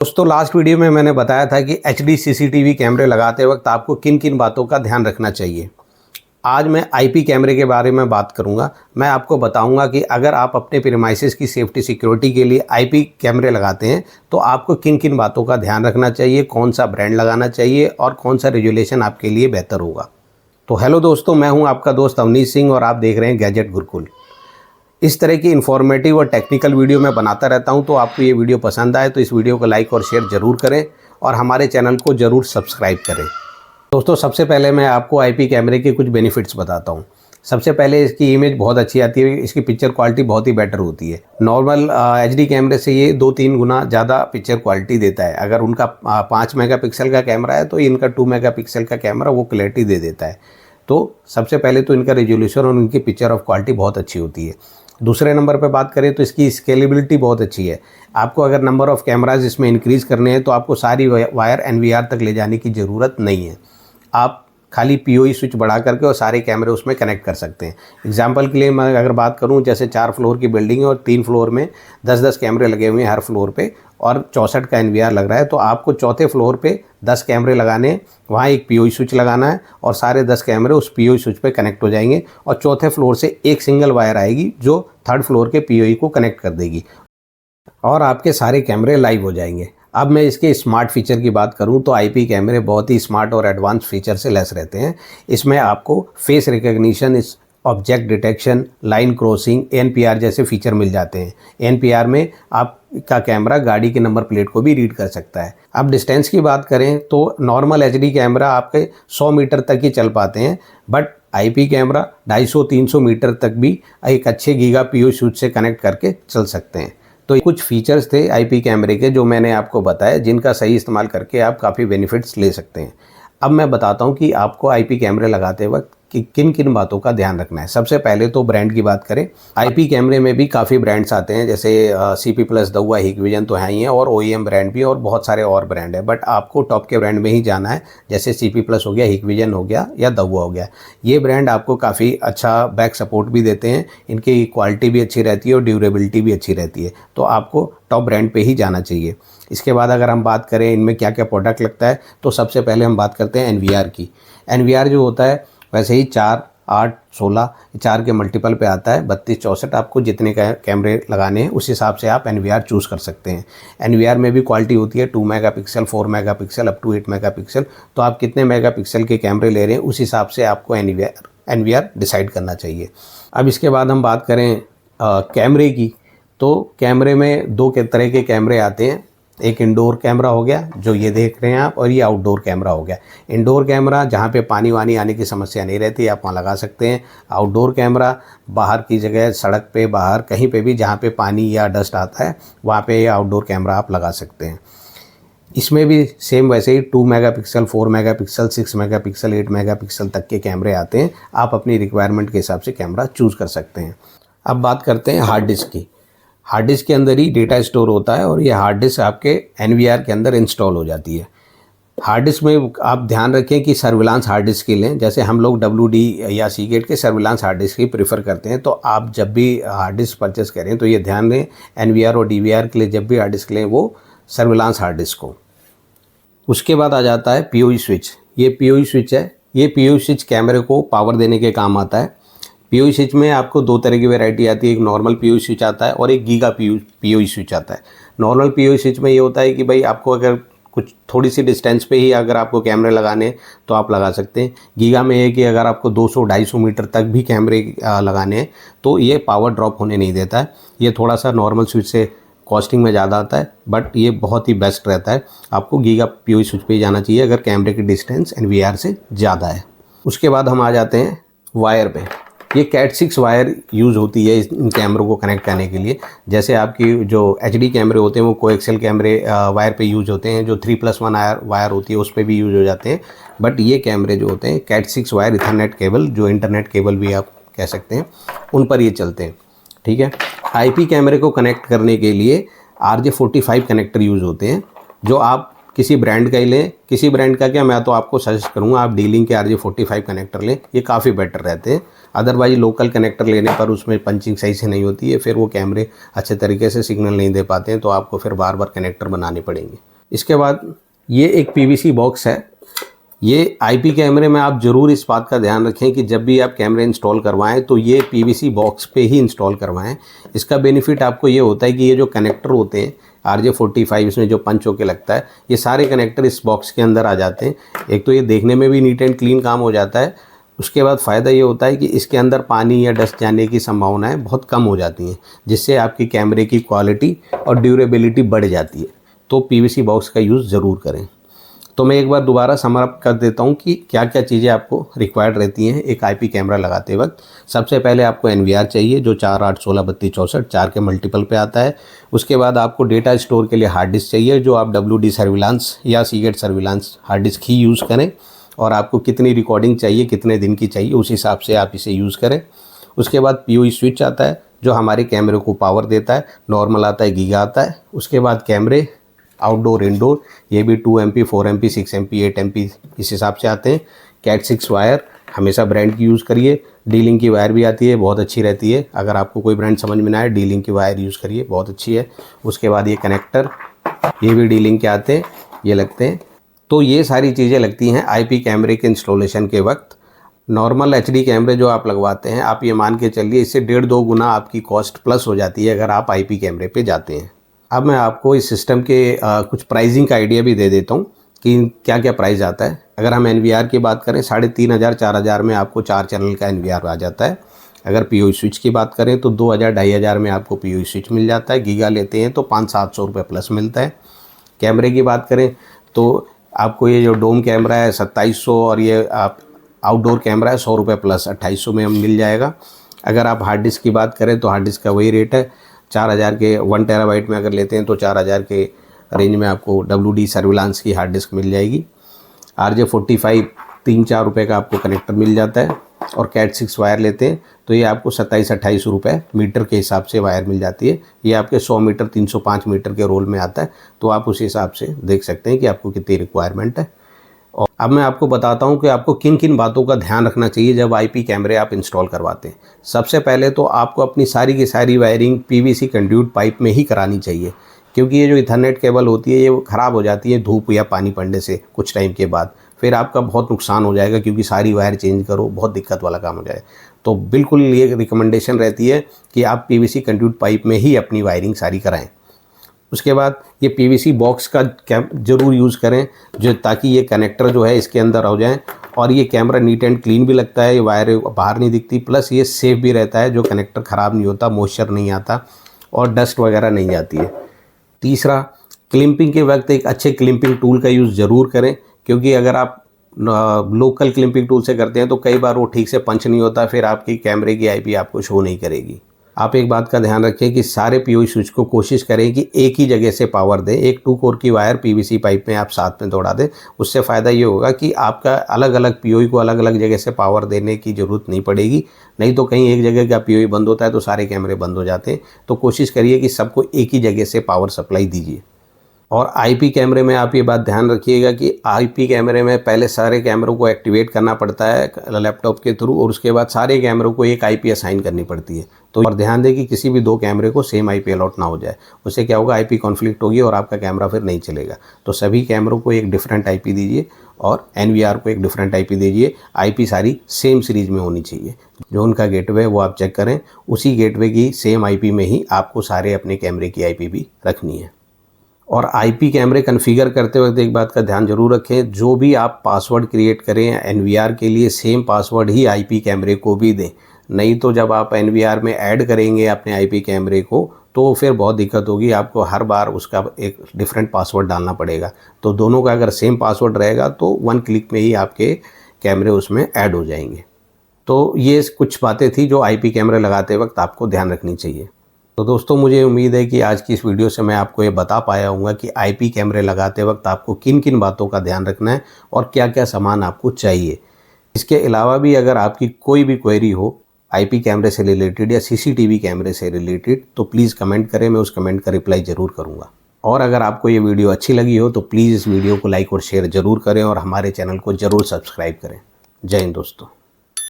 दोस्तों last video में मैंने बताया था कि एचडी सीसीटीवी कैमरे लगाते वक्त आपको किन किन बातों का ध्यान रखना चाहिए। आज मैं आईपी कैमरे के बारे में बात करूंगा। मैं आपको बताऊंगा कि अगर आप अपने प्रीमाइसेस की सेफ्टी सिक्योरिटी के लिए आईपी कैमरे लगाते हैं तो आपको किन किन बातों का ध्यान रखना चाहिए, कौन सा ब्रांड लगाना चाहिए और कौन सा रेजुलेशन आपके लिए बेहतर होगा। तो हेलो दोस्तों, मैं हूँ आपका दोस्त अवनीश सिंह और आप देख रहे हैं गैजेट गुरुकुल। इस तरह की इन्फॉर्मेटिव और टेक्निकल वीडियो मैं बनाता रहता हूं, तो आपको ये वीडियो पसंद आए तो इस वीडियो को लाइक और शेयर ज़रूर करें और हमारे चैनल को ज़रूर सब्सक्राइब करें। दोस्तों सबसे पहले मैं आपको आईपी कैमरे के कुछ बेनिफिट्स बताता हूं। सबसे पहले इसकी इमेज बहुत अच्छी आती है, इसकी पिक्चर क्वालिटी बहुत ही बेटर होती है। नॉर्मल एचडी कैमरे से ये 2-3 गुना ज़्यादा पिक्चर क्वालिटी देता है। अगर उनका 5 मेगापिक्सल का कैमरा है तो इनका 2 मेगापिक्सल का कैमरा वो क्लैरिटी दे देता है। तो सबसे पहले तो इनका रेजोल्यूशन और इनकी पिक्चर ऑफ क्वालिटी बहुत अच्छी होती है। दूसरे नंबर पे बात करें तो इसकी स्केलेबिलिटी बहुत अच्छी है। आपको अगर नंबर ऑफ़ कैमराज इसमें इंक्रीज़ करने हैं तो आपको सारी वायर एनवीआर तक ले जाने की ज़रूरत नहीं है। आप खाली पीओई स्विच बढ़ा करके और सारे कैमरे उसमें कनेक्ट कर सकते हैं। एग्जांपल के लिए मैं अगर बात करूं, जैसे 4 फ्लोर की बिल्डिंग है और 3 फ्लोर में 10-10 कैमरे लगे हुए हैं हर फ्लोर पे और 64 का एनवीआर लग रहा है, तो आपको चौथे फ्लोर पे 10 कैमरे लगाने हैं, वहाँ एक पीओई स्विच लगाना है और सारे 10 कैमरे उस पीओई स्विच पे कनेक्ट हो जाएंगे और चौथे फ्लोर से एक सिंगल वायर आएगी जो 3rd फ्लोर के पीओई को कनेक्ट कर देगी और आपके सारे कैमरे लाइव हो जाएंगे। अब मैं इसके स्मार्ट फीचर की बात करूं तो आईपी कैमरे बहुत ही स्मार्ट और एडवांस फीचर से लैस रहते हैं। इसमें आपको face recognition, object detection, line crossing, NPR जैसे फीचर मिल जाते हैं। एनपीआर में आपका कैमरा गाड़ी के नंबर प्लेट को भी रीड कर सकता है। अब डिस्टेंस की बात करें तो नॉर्मल एचडी कैमरा आपके 100 मीटर तक ही चल पाते हैं, बट आईपी कैमरा 250-300 मीटर तक भी एक अच्छे गीगा पीओई स्विच से कनेक्ट करके चल सकते हैं। तो कुछ फीचर्स थे आईपी कैमरे के जो मैंने आपको बताया, जिनका सही इस्तेमाल करके आप काफ़ी बेनिफिट्स ले सकते हैं। अब मैं बताता हूं कि आपको आईपी कैमरे लगाते वक्त कि किन किन बातों का ध्यान रखना है। सबसे पहले तो ब्रांड की बात करें, आईपी कैमरे में भी काफ़ी ब्रांड्स आते हैं, जैसे सीपी प्लस, दहुआ, हिकविजन तो है ही हैं और ओईएम ब्रांड भी और बहुत सारे और ब्रांड है, बट आपको टॉप के ब्रांड में ही जाना है। जैसे सीपी प्लस हो गया, हिकविजन हो गया या दहुआ हो गया। ये ब्रांड आपको काफ़ी अच्छा बैक सपोर्ट भी देते हैं, इनकी क्वालिटी भी अच्छी रहती है और ड्यूरेबिलिटी भी अच्छी रहती है, तो आपको टॉप ब्रांड पे ही जाना चाहिए। इसके बाद अगर हम बात करें इनमें क्या क्या प्रोडक्ट लगता है, तो सबसे पहले हम बात करते हैं एनवीआर की। एनवीआर जो होता है वैसे ही 4, 8, 16 4 के मल्टीपल पे आता है। 32, 64 आपको जितने कैमरे लगाने हैं उस हिसाब से आप एनवीआर चूज़ कर सकते हैं। एनवीआर में भी क्वालिटी होती है 2 megapixel, 4 megapixel, up to 8 megapixel. तो आप कितने मेगापिक्सल के कैमरे ले रहे हैं उस हिसाब से आपको एनवीआर डिसाइड करना चाहिए। अब इसके बाद हम बात करें कैमरे की, तो कैमरे में 2 तरह के कैमरे आते हैं। एक इंडोर कैमरा हो गया जो ये देख रहे हैं आप, और ये आउटडोर कैमरा हो गया। इंडोर कैमरा जहाँ पे पानी वानी आने की समस्या नहीं रहती, आप वहाँ लगा सकते हैं। आउटडोर कैमरा बाहर की जगह, सड़क पे, बाहर कहीं पे भी जहाँ पे पानी या डस्ट आता है वहाँ पे आउटडोर कैमरा आप लगा सकते हैं। इसमें भी सेम वैसे ही 2 मेगापिक्सल, 4 मेगापिक्सल, 6 मेगापिक्सल, 8 मेगापिक्सल तक के कैमरे आते हैं। आप अपनी रिक्वायरमेंट के हिसाब से कैमरा चूज़ कर सकते हैं। अब बात करते हैं हार्ड डिस्क की। हार्ड डिस्क के अंदर ही डेटा स्टोर होता है और ये हार्ड डिस्क आपके एनवीआर के अंदर इंस्टॉल हो जाती है। हार्ड डिस्क में आप ध्यान रखें कि सर्विलांस हार्ड डिस्क की लें। जैसे हम लोग WD या सीगेट के सर्विलांस हार्ड डिस्क ही प्रेफर करते हैं, तो आप जब भी हार्ड डिस्क परचेस करें तो ये ध्यान दें एनवीआर और DVR के लिए जब भी हार्ड डिस्क लें वो सर्विलांस हार्ड डिस्क हो। उसके बाद आ जाता है पीओई स्विच। ये पीओई स्विच है। ये पीओई स्विच कैमरे को पावर देने के काम आता है। पीओई स्विच में आपको 2 तरह की वैरायटी आती है, एक नॉर्मल पीओई स्विच आता है और एक गीगा पीओई स्विच आता है। नॉर्मल पीओई स्विच में ये होता है कि भाई आपको अगर कुछ थोड़ी सी डिस्टेंस पे ही अगर आपको कैमरे लगाने तो आप लगा सकते हैं। गीगा में ये कि अगर आपको 200-250 मीटर तक भी कैमरे लगाने हैं तो ये पावर ड्रॉप होने नहीं देता है। ये थोड़ा सा नॉर्मल स्विच से कॉस्टिंग में ज़्यादा आता है, बट ये बहुत ही बेस्ट रहता है। आपको गीगा पीओई स्विच पे ही जाना चाहिए अगर कैमरे की डिस्टेंस एनवीआर से ज़्यादा है। उसके बाद हम आ जाते हैं वायर पे। ये कैट 6 वायर यूज़ होती है इन कैमरों को कनेक्ट करने के लिए। जैसे आपकी जो एचडी कैमरे होते हैं वो कोएक्सियल कैमरे वायर पे यूज़ होते हैं, जो 3+1 वायर होती है उस पर भी यूज़ हो जाते हैं। बट ये कैमरे जो होते हैं कैट 6 वायर इथरनेट केबल, जो इंटरनेट केबल भी आप कह सकते हैं, उन पर ये चलते हैं। ठीक है। आईपी कैमरे को कनेक्ट करने के लिए RJ45 कनेक्टर यूज़ होते हैं, जो आप किसी ब्रांड का ही लें। किसी ब्रांड का क्या, मैं तो आपको सजेस्ट करूंगा आप D-Link के RJ45 कनेक्टर लें, ये काफ़ी बेटर रहते हैं। अदरवाइज लोकल कनेक्टर लेने पर उसमें पंचिंग सही से नहीं होती है, फिर वो कैमरे अच्छे तरीके से सिग्नल नहीं दे पाते हैं, तो आपको फिर बार बार कनेक्टर बनाने पड़ेंगे। इसके बाद ये एक पीवीसी बॉक्स है। ये आईपी कैमरे में आप ज़रूर इस बात का ध्यान रखें कि जब भी आप कैमरे इंस्टॉल करवाएं तो ये पीवीसी बॉक्स पे ही इंस्टॉल करवाएं। इसका बेनिफिट आपको ये होता है कि ये जो कनेक्टर होते हैं RJ45 इसमें जो पंच होके लगता है, ये सारे कनेक्टर इस बॉक्स के अंदर आ जाते हैं। एक तो ये देखने में भी नीट एंड क्लीन काम हो जाता है। उसके बाद फ़ायदा ये होता है कि इसके अंदर पानी या डस्ट जाने की संभावनाएं बहुत कम हो जाती हैं, जिससे आपकी कैमरे की क्वालिटी और ड्यूरेबिलिटी बढ़ जाती है। तो पीवीसी बॉक्स का यूज़ ज़रूर करें। तो मैं एक बार दोबारा समअप कर देता हूँ कि क्या क्या चीज़ें आपको रिक्वायर्ड रहती हैं एक आईपी कैमरा लगाते वक्त। सबसे पहले आपको NVR चाहिए जो 4, 8, 16, 32, 64 4 के मल्टीपल पे आता है। उसके बाद आपको डेटा स्टोर के लिए हार्ड डिस्क चाहिए जो आप WD सर्विलांस या सीगेट सर्विलांस हार्ड डिस्क ही यूज़ करें, और आपको कितनी रिकॉर्डिंग चाहिए, कितने दिन की चाहिए, उस हिसाब से आप इसे यूज़ करें। उसके बाद POE स्विच आता है जो हमारे कैमरे को पावर देता है, नॉर्मल आता है, गीगा आता है। उसके बाद कैमरे आउटडोर इंडोर ये भी 2 MP 4 MP 6 MP 8 MP इस हिसाब से आते हैं। कैट 6 वायर हमेशा ब्रांड की यूज़ करिए। डीलिंग की वायर भी आती है, बहुत अच्छी रहती है। अगर आपको कोई ब्रांड समझ में ना आए, डीलिंग की वायर यूज़ करिए, बहुत अच्छी है। उसके बाद ये कनेक्टर, ये भी डीलिंग के आते हैं, ये लगते हैं। तो ये सारी चीज़ें लगती हैं आईपी कैमरे के इंस्टॉलेशन के वक्त। नॉर्मल HD कैमरे जो आप लगवाते हैं, आप ये मान के चलिए इससे 1.5-2 गुना आपकी कॉस्ट प्लस हो जाती है अगर आप आईपी कैमरे पे जाते हैं। अब मैं आपको इस सिस्टम के कुछ प्राइसिंग का आइडिया भी दे देता हूँ कि क्या क्या प्राइस आता है। अगर हम NVR की बात करें 3500-4000 में आपको 4 चैनल का NVR आ जाता है। अगर POE स्विच की बात करें तो 2000-2500 में आपको POE स्विच मिल जाता है। गीगा लेते हैं तो 500-700 रुपये प्लस मिलता है। कैमरे की बात करें तो आपको ये जो डोम कैमरा है 2700, और ये आप आउटडोर कैमरा है 100 रुपये प्लस 2800 में मिल जाएगा। अगर आप हार्ड डिस्क की बात करें तो हार्ड डिस्क का वही रेट है 4000 के 1 TB में अगर लेते हैं तो 4000 के रेंज में आपको WD सर्विलांस की हार्ड डिस्क मिल जाएगी। RJ45 3-4 रुपये का आपको कनेक्टर मिल जाता है, और कैट 6 वायर लेते हैं तो ये आपको 27-28 रुपये मीटर के हिसाब से वायर मिल जाती है। ये आपके 100 मीटर 305 मीटर के रोल में आता है, तो आप उस हिसाब से देख सकते हैं कि आपको कितनी रिक्वायरमेंट है। और अब मैं आपको बताता हूं कि आपको किन किन बातों का ध्यान रखना चाहिए जब आईपी कैमरे आप इंस्टॉल करवाते हैं। सबसे पहले तो आपको अपनी सारी की सारी वायरिंग PVC कंड्यूट पाइप में ही करानी चाहिए, क्योंकि ये जो इथरनेट केबल होती है ये ख़राब हो जाती है धूप या पानी पड़ने से कुछ टाइम के बाद। फिर आपका बहुत नुकसान हो जाएगा, क्योंकि सारी वायर चेंज करो, बहुत दिक्कत वाला काम हो जाए। तो बिल्कुल ये रिकमेंडेशन रहती है कि आप PVC कंड्यूट पाइप में ही अपनी वायरिंग सारी कराएँ। उसके बाद ये PVC बॉक्स का ज़रूर यूज़ करें, जो ताकि ये कनेक्टर जो है इसके अंदर हो जाए, और ये कैमरा नीट एंड क्लीन भी लगता है, ये वायर बाहर नहीं दिखती, प्लस ये सेफ भी रहता है, जो कनेक्टर ख़राब नहीं होता, मॉइस्चर नहीं आता और डस्ट वगैरह नहीं जाती है। तीसरा, क्लिपिंग के वक्त एक अच्छे क्लिपिंग टूल का यूज़ ज़रूर करें, क्योंकि अगर आप लोकल क्लिपिंग टूल से करते हैं तो कई बार वो ठीक से पंच नहीं होता, फिर आपकी कैमरे की IP आपको शो नहीं करेगी। आप एक बात का ध्यान रखें कि सारे POE स्विच को कोशिश करें कि एक ही जगह से पावर दें। एक 2 कोर की वायर PVC पाइप में आप साथ में दौड़ा दें। उससे फ़ायदा ये होगा कि आपका अलग अलग POE को अलग अलग जगह से पावर देने की ज़रूरत नहीं पड़ेगी। नहीं तो कहीं एक जगह का POE बंद होता है तो सारे कैमरे बंद हो जाते हैं। तो कोशिश करिए कि सबको एक ही जगह से पावर सप्लाई दीजिए। और आईपी कैमरे में आप ये बात ध्यान रखिएगा कि आईपी कैमरे में पहले सारे कैमरों को एक्टिवेट करना पड़ता है लैपटॉप के थ्रू, और उसके बाद सारे कैमरों को एक IP असाइन करनी पड़ती है। तो और ध्यान दें कि किसी भी 2 कैमरे को सेम IP अलॉट ना हो जाए, उससे क्या होगा, IP कॉन्फ्लिक्ट होगी और आपका कैमरा फिर नहीं चलेगा। तो सभी कैमरों को एक डिफरेंट IP दीजिए, और NVR को एक डिफरेंट IP दीजिए। IP सारी सेम सीरीज़ में होनी चाहिए। जो उनका गेटवे वो आप चेक करें, उसी गेटवे की सेम IP में ही आपको सारे अपने कैमरे की IP भी रखनी है। और आईपी कैमरे कॉन्फ़िगर करते वक्त एक बात का ध्यान जरूर रखें, जो भी आप पासवर्ड क्रिएट करें NVR के लिए सेम पासवर्ड ही आईपी कैमरे को भी दें। नहीं तो जब आप NVR में ऐड करेंगे अपने आईपी कैमरे को तो फिर बहुत दिक्कत होगी, आपको हर बार उसका एक डिफरेंट पासवर्ड डालना पड़ेगा। तो दोनों का अगर सेम पासवर्ड रहेगा तो 1 क्लिक में ही आपके कैमरे उसमें ऐड हो जाएंगे। तो ये कुछ बातें थी जो आईपी कैमरे लगाते वक्त आपको ध्यान रखनी चाहिए। तो दोस्तों, मुझे उम्मीद है कि आज की इस वीडियो से मैं आपको ये बता पाया हूँ कि आईपी कैमरे लगाते वक्त आपको किन किन बातों का ध्यान रखना है और क्या क्या सामान आपको चाहिए। इसके अलावा भी अगर आपकी कोई भी क्वेरी हो आईपी कैमरे से रिलेटेड या सीसीटीवी कैमरे से रिलेटेड तो प्लीज़ कमेंट करें, मैं उस कमेंट का रिप्लाई ज़रूर करूँगा। और अगर आपको ये वीडियो अच्छी लगी हो तो प्लीज़ इस वीडियो को लाइक और शेयर ज़रूर करें और हमारे चैनल को ज़रूर सब्सक्राइब करें। जय हिंद दोस्तों।